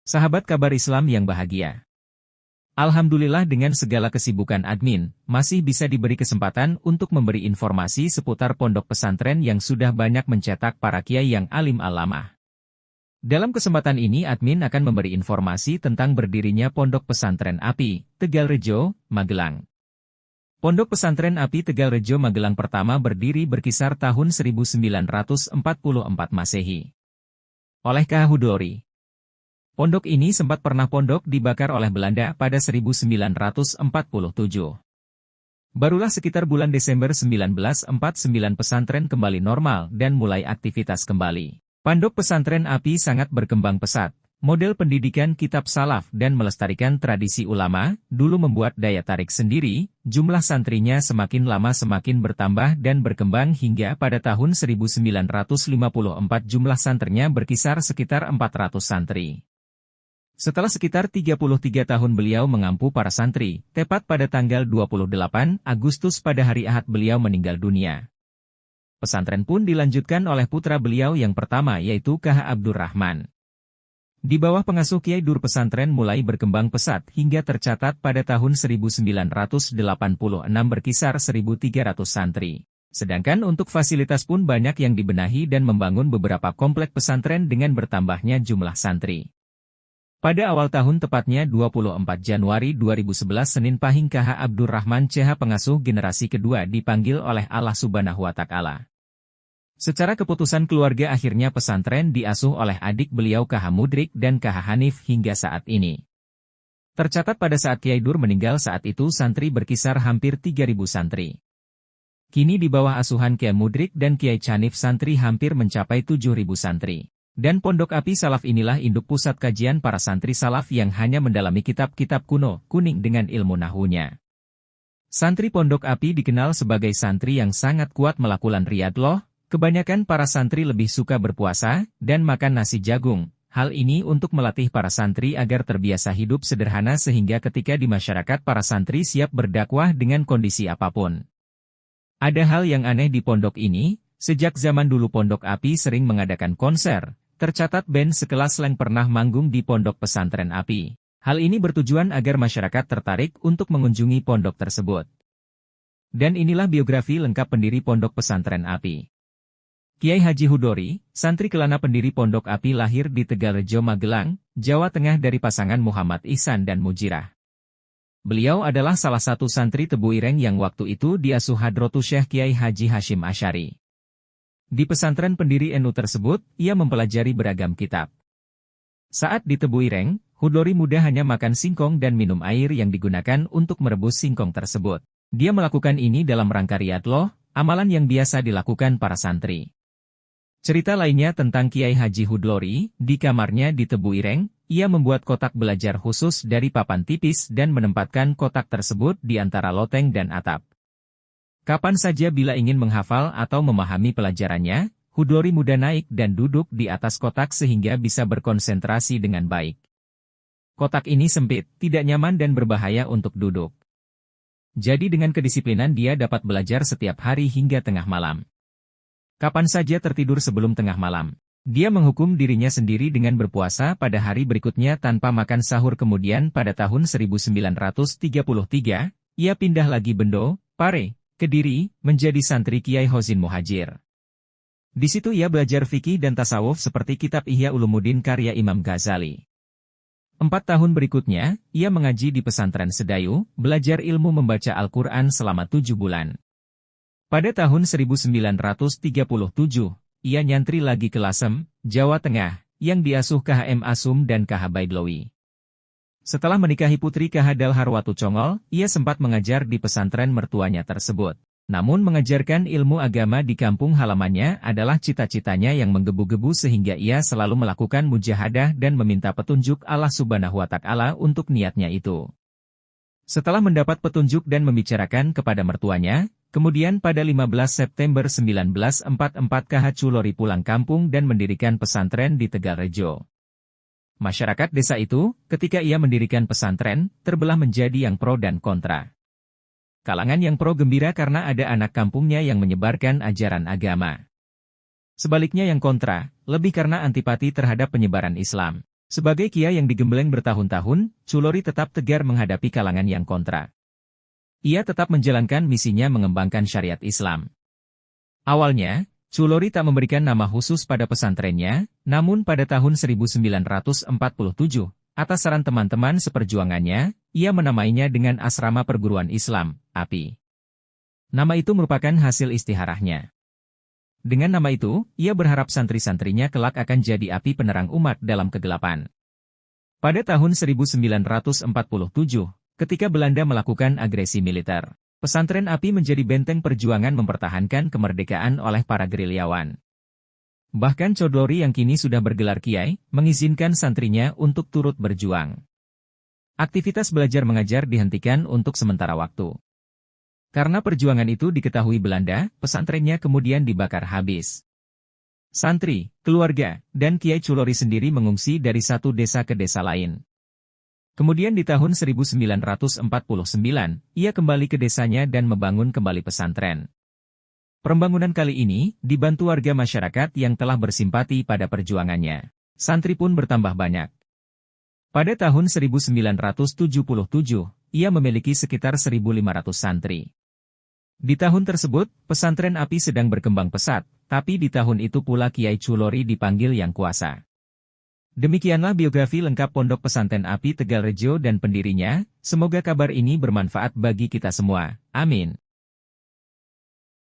Sahabat kabar Islam yang bahagia. Alhamdulillah dengan segala kesibukan admin, masih bisa diberi kesempatan untuk memberi informasi seputar pondok pesantren yang sudah banyak mencetak para kiai yang alim alamah. Dalam kesempatan ini admin akan memberi informasi tentang berdirinya Pondok Pesantren API, Tegalrejo, Magelang. Pondok Pesantren API Tegalrejo Magelang pertama berdiri berkisar tahun 1944 Masehi. Oleh K. Hudori. Pondok ini sempat pernah pondok dibakar oleh Belanda pada 1947. Barulah sekitar bulan Desember 1949 pesantren kembali normal dan mulai aktivitas kembali. Pondok Pesantren API sangat berkembang pesat. Model pendidikan kitab salaf dan melestarikan tradisi ulama, dulu membuat daya tarik sendiri, jumlah santrinya semakin lama semakin bertambah dan berkembang hingga pada tahun 1954 jumlah santrinya berkisar sekitar 400 santri. Setelah sekitar 33 tahun beliau mengampu para santri, tepat pada tanggal 28 Agustus pada hari Ahad beliau meninggal dunia. Pesantren pun dilanjutkan oleh putra beliau yang pertama yaitu K.H. Abdurrahman. Di bawah pengasuh Kiai Dur pesantren mulai berkembang pesat hingga tercatat pada tahun 1986 berkisar 1.300 santri. Sedangkan untuk fasilitas pun banyak yang dibenahi dan membangun beberapa komplek pesantren dengan bertambahnya jumlah santri. Pada awal tahun tepatnya 24 Januari 2011 Senin Pahing K.H. Abdurrahman CH pengasuh generasi kedua dipanggil oleh Allah Subhanahu wa Ta'ala. Secara keputusan keluarga akhirnya pesantren diasuh oleh adik beliau K.H. Mudrik dan K.H. Hanif hingga saat ini. Tercatat pada saat Kiai Dur meninggal saat itu santri berkisar hampir 3.000 santri. Kini di bawah asuhan Kiai Mudrik dan Kiai Hanif santri hampir mencapai 7.000 santri. Dan Pondok API Salaf inilah induk pusat kajian para santri salaf yang hanya mendalami kitab-kitab kuno, kuning dengan ilmu nahunya. Santri Pondok API dikenal sebagai santri yang sangat kuat melakukan riyadloh. Kebanyakan para santri lebih suka berpuasa dan makan nasi jagung. Hal ini untuk melatih para santri agar terbiasa hidup sederhana sehingga ketika di masyarakat para santri siap berdakwah dengan kondisi apapun. Ada hal yang aneh di pondok ini, sejak zaman dulu Pondok API sering mengadakan konser. Tercatat band sekelas Slank pernah manggung di Pondok Pesantren API. Hal ini bertujuan agar masyarakat tertarik untuk mengunjungi pondok tersebut. Dan inilah biografi lengkap pendiri Pondok Pesantren API. Kiai Haji Hudori, santri kelana pendiri Pondok API lahir di Tegalrejo Magelang, Jawa Tengah dari pasangan Muhammad Ihsan dan Mujirah. Beliau adalah salah satu santri Tebu Ireng yang waktu itu diasuh Hadratus Syekh Kiai Haji Hashim Asy'ari. Di pesantren pendiri NU tersebut, ia mempelajari beragam kitab. Saat di Tebu Ireng, Hudori muda hanya makan singkong dan minum air yang digunakan untuk merebus singkong tersebut. Dia melakukan ini dalam rangka riyadloh, amalan yang biasa dilakukan para santri. Cerita lainnya tentang Kiai Haji Hudori, di kamarnya di Tebu Ireng, ia membuat kotak belajar khusus dari papan tipis dan menempatkan kotak tersebut di antara loteng dan atap. Kapan saja bila ingin menghafal atau memahami pelajarannya, Hudori muda naik dan duduk di atas kotak sehingga bisa berkonsentrasi dengan baik. Kotak ini sempit, tidak nyaman dan berbahaya untuk duduk. Jadi dengan kedisiplinan dia dapat belajar setiap hari hingga tengah malam. Kapan saja tertidur sebelum tengah malam. Dia menghukum dirinya sendiri dengan berpuasa pada hari berikutnya tanpa makan sahur kemudian pada tahun 1933, ia pindah lagi Bendo, Pare, Kediri, menjadi santri Kiai Hozin Muhajir. Di situ ia belajar fikih dan tasawuf seperti kitab Ihya Ulumuddin karya Imam Ghazali. 4 tahun berikutnya, ia mengaji di pesantren Sedayu, belajar ilmu membaca Al-Quran selama 7 bulan. Pada tahun 1937, ia nyantri lagi ke Lasem, Jawa Tengah, yang diasuh KH M. Asum dan KH Baidlawi. Setelah menikahi putri KH Dalharwatu Congol, ia sempat mengajar di pesantren mertuanya tersebut. Namun mengajarkan ilmu agama di kampung halamannya adalah cita-citanya yang menggebu-gebu sehingga ia selalu melakukan mujahadah dan meminta petunjuk Allah Subhanahu wa Ta'ala untuk niatnya itu. Setelah mendapat petunjuk dan membicarakan kepada mertuanya, kemudian pada 15 September 1944 KH Culori pulang kampung dan mendirikan pesantren di Tegalrejo. Masyarakat desa itu, ketika ia mendirikan pesantren, terbelah menjadi yang pro dan kontra. Kalangan yang pro gembira karena ada anak kampungnya yang menyebarkan ajaran agama. Sebaliknya yang kontra, lebih karena antipati terhadap penyebaran Islam. Sebagai kiai yang digembleng bertahun-tahun, Chulori tetap tegar menghadapi kalangan yang kontra. Ia tetap menjalankan misinya mengembangkan syariat Islam. Awalnya, Chulori tak memberikan nama khusus pada pesantrennya, namun pada tahun 1947, atas saran teman-teman seperjuangannya, ia menamainya dengan Asrama Perguruan Islam, API. Nama itu merupakan hasil istiharahnya. Dengan nama itu, ia berharap santri-santrinya kelak akan jadi api penerang umat dalam kegelapan. Pada tahun 1947, ketika Belanda melakukan agresi militer, pesantren API menjadi benteng perjuangan mempertahankan kemerdekaan oleh para gerilyawan. Bahkan Chulori yang kini sudah bergelar kiai, mengizinkan santrinya untuk turut berjuang. Aktivitas belajar mengajar dihentikan untuk sementara waktu. Karena perjuangan itu diketahui Belanda, pesantrennya kemudian dibakar habis. Santri, keluarga, dan Kiai Chulori sendiri mengungsi dari satu desa ke desa lain. Kemudian di tahun 1949, ia kembali ke desanya dan membangun kembali pesantren. Pembangunan kali ini dibantu warga masyarakat yang telah bersimpati pada perjuangannya. Santri pun bertambah banyak. Pada tahun 1977, ia memiliki sekitar 1.500 santri. Di tahun tersebut, pesantren API sedang berkembang pesat, tapi di tahun itu pula Kiai Chulori dipanggil Yang Kuasa. Demikianlah biografi lengkap Pondok Pesantren API Tegalrejo dan pendirinya, semoga kabar ini bermanfaat bagi kita semua. Amin.